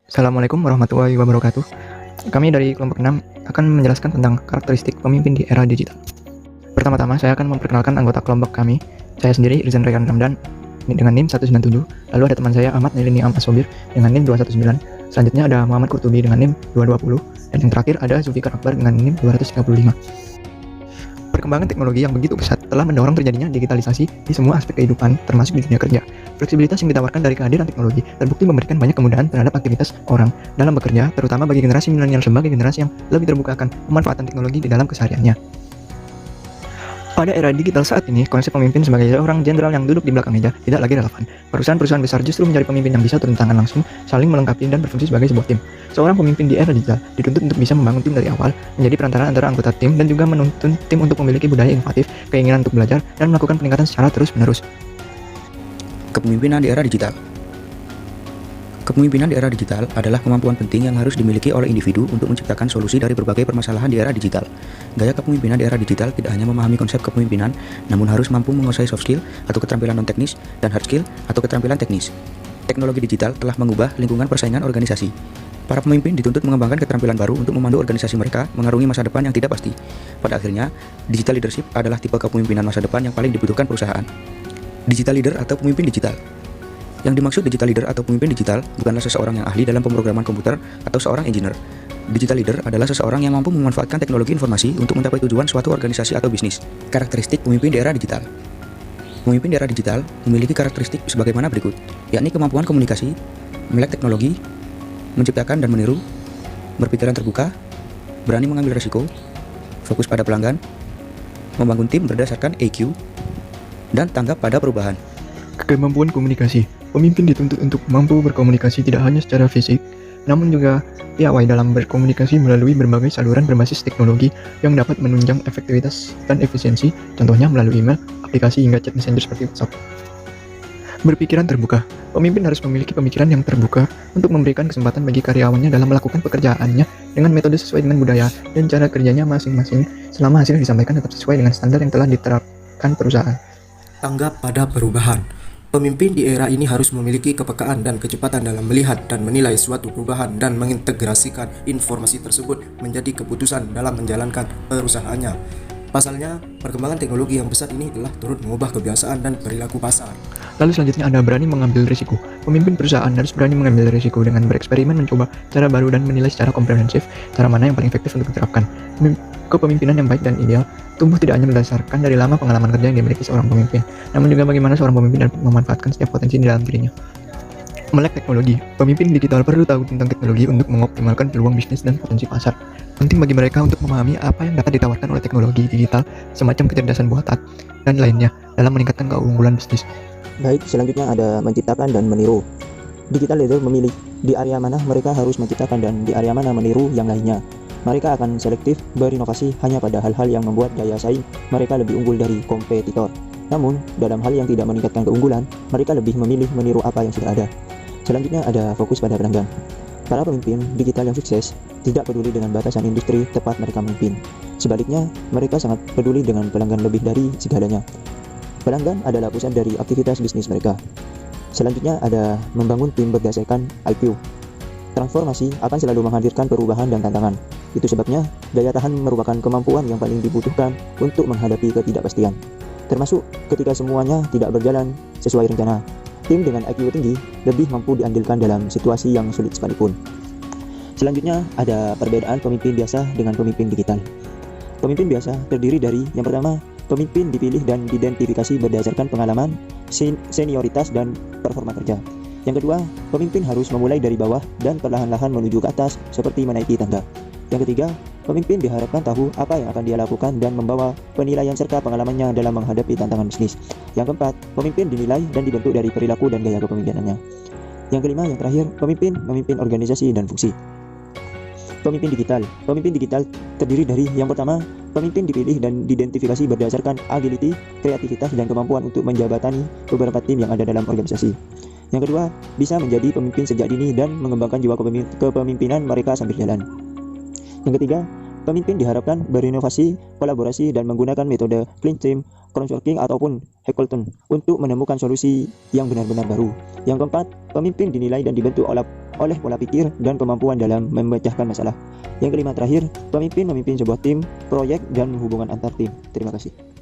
Assalamualaikum warahmatullahi wabarakatuh. Kami dari kelompok 6 akan menjelaskan tentang karakteristik pemimpin di era digital. Pertama-tama, saya akan memperkenalkan anggota kelompok kami. Saya sendiri, Irzan Rayhan Ramdan, dengan NIM 197. Lalu ada teman saya, Ahmad Nailini Asobir, dengan NIM 219. Selanjutnya ada Muhammad Kurtubi dengan NIM 220. Dan yang terakhir ada Zulfikar Akbar dengan NIM 235. Perkembangan teknologi yang begitu pesat telah mendorong terjadinya digitalisasi di semua aspek kehidupan, termasuk di dunia kerja. Fleksibilitas yang ditawarkan dari kehadiran teknologi terbukti memberikan banyak kemudahan terhadap aktivitas orang dalam bekerja, terutama bagi generasi milenial sebagai generasi yang lebih terbuka akan pemanfaatan teknologi di dalam kesehariannya. Pada era digital saat ini, konsep pemimpin sebagai seorang jenderal yang duduk di belakang meja tidak lagi relevan. Perusahaan-perusahaan besar justru mencari pemimpin yang bisa turun tangan langsung, saling melengkapi dan berfungsi sebagai sebuah tim. Seorang pemimpin di era digital dituntut untuk bisa membangun tim dari awal, menjadi perantara antara anggota tim, dan juga menuntun tim untuk memiliki budaya inovatif, keinginan untuk belajar, dan melakukan peningkatan secara terus-menerus. Kepemimpinan di era digital. Kepemimpinan di era digital adalah kemampuan penting yang harus dimiliki oleh individu untuk menciptakan solusi dari berbagai permasalahan di era digital. Gaya kepemimpinan di era digital tidak hanya memahami konsep kepemimpinan, namun harus mampu menguasai soft skill atau keterampilan non-teknis dan hard skill atau keterampilan teknis. Teknologi digital telah mengubah lingkungan persaingan organisasi. Para pemimpin dituntut mengembangkan keterampilan baru untuk memandu organisasi mereka mengarungi masa depan yang tidak pasti. Pada akhirnya, digital leadership adalah tipe kepemimpinan masa depan yang paling dibutuhkan perusahaan. Digital leader atau pemimpin digital. Yang dimaksud digital leader atau pemimpin digital bukanlah seseorang yang ahli dalam pemrograman komputer atau seorang engineer. Digital leader adalah seseorang yang mampu memanfaatkan teknologi informasi untuk mencapai tujuan suatu organisasi atau bisnis. Karakteristik pemimpin di era digital. Pemimpin di era digital memiliki karakteristik sebagaimana berikut, yakni kemampuan komunikasi, melek teknologi, menciptakan dan meniru, berpikiran terbuka, berani mengambil risiko, fokus pada pelanggan, membangun tim berdasarkan EQ, dan tanggap pada perubahan. Kemampuan komunikasi. Pemimpin dituntut untuk mampu berkomunikasi tidak hanya secara fisik, namun juga piawai dalam berkomunikasi melalui berbagai saluran berbasis teknologi yang dapat menunjang efektivitas dan efisiensi, contohnya melalui email, aplikasi hingga chat messenger seperti WhatsApp. Berpikiran terbuka. Pemimpin harus memiliki pemikiran yang terbuka untuk memberikan kesempatan bagi karyawannya dalam melakukan pekerjaannya dengan metode sesuai dengan budaya dan cara kerjanya masing-masing selama hasil yang disampaikan tetap sesuai dengan standar yang telah diterapkan perusahaan. Tanggap pada perubahan. Pemimpin di era ini harus memiliki kepekaan dan kecepatan dalam melihat dan menilai suatu perubahan dan mengintegrasikan informasi tersebut menjadi keputusan dalam menjalankan perusahaannya. Pasalnya, perkembangan teknologi yang besar ini telah turut mengubah kebiasaan dan perilaku pasar. Lalu selanjutnya ada berani mengambil risiko. Pemimpin perusahaan harus berani mengambil risiko dengan bereksperimen, mencoba cara baru dan menilai secara komprehensif cara mana yang paling efektif untuk diterapkan. Kepemimpinan yang baik dan ideal tumbuh tidak hanya berdasarkan dari lama pengalaman kerja yang dimiliki seorang pemimpin, namun juga bagaimana seorang pemimpin dapat memanfaatkan setiap potensi di dalam dirinya. Melek teknologi. Pemimpin digital perlu tahu tentang teknologi untuk mengoptimalkan peluang bisnis dan potensi pasar. Penting bagi mereka untuk memahami apa yang dapat ditawarkan oleh teknologi digital, semacam kecerdasan buatan, dan lainnya dalam meningkatkan keunggulan bisnis. Baik, selanjutnya ada menciptakan dan meniru. Digital leader memilih di area mana mereka harus menciptakan dan di area mana meniru yang lainnya. Mereka akan selektif berinovasi hanya pada hal-hal yang membuat daya saing mereka lebih unggul dari kompetitor. Namun, dalam hal yang tidak meningkatkan keunggulan, mereka lebih memilih meniru apa yang sudah ada. Selanjutnya ada fokus pada pelanggan. Para pemimpin digital yang sukses tidak peduli dengan batasan industri tempat mereka memimpin. Sebaliknya, mereka sangat peduli dengan pelanggan lebih dari segalanya. Pelanggan adalah pusat dari aktivitas bisnis mereka. Selanjutnya ada membangun tim berdasarkan IQ. Transformasi akan selalu menghadirkan perubahan dan tantangan. Itu sebabnya, daya tahan merupakan kemampuan yang paling dibutuhkan untuk menghadapi ketidakpastian. Termasuk ketika semuanya tidak berjalan sesuai rencana. Tim dengan IQ tinggi lebih mampu diandalkan dalam situasi yang sulit sekalipun. Selanjutnya, ada perbedaan pemimpin biasa dengan pemimpin digital. Pemimpin biasa terdiri dari, yang pertama, pemimpin dipilih dan diidentifikasi berdasarkan pengalaman, senioritas, dan performa kerja. Yang kedua, pemimpin harus memulai dari bawah dan perlahan-lahan menuju ke atas seperti menaiki tangga. Yang ketiga, pemimpin diharapkan tahu apa yang akan dia lakukan dan membawa penilaian serta pengalamannya dalam menghadapi tantangan bisnis. Yang keempat, pemimpin dinilai dan dibentuk dari perilaku dan gaya kepemimpinannya. Yang kelima, yang terakhir, pemimpin memimpin organisasi dan fungsi. Pemimpin digital terdiri dari, yang pertama, pemimpin dipilih dan diidentifikasi berdasarkan agility, kreativitas, dan kemampuan untuk menjabatani beberapa tim yang ada dalam organisasi. Yang kedua, bisa menjadi pemimpin sejak dini dan mengembangkan jiwa kepemimpinan mereka sambil jalan. Yang ketiga, pemimpin diharapkan berinovasi, kolaborasi, dan menggunakan metode clean team crowdsourcing ataupun hackathon untuk menemukan solusi yang benar-benar baru. Yang keempat, pemimpin dinilai dan dibentuk oleh pola pikir dan kemampuan dalam memecahkan masalah. Yang kelima terakhir, pemimpin memimpin sebuah tim, proyek, dan hubungan antar tim. Terima kasih.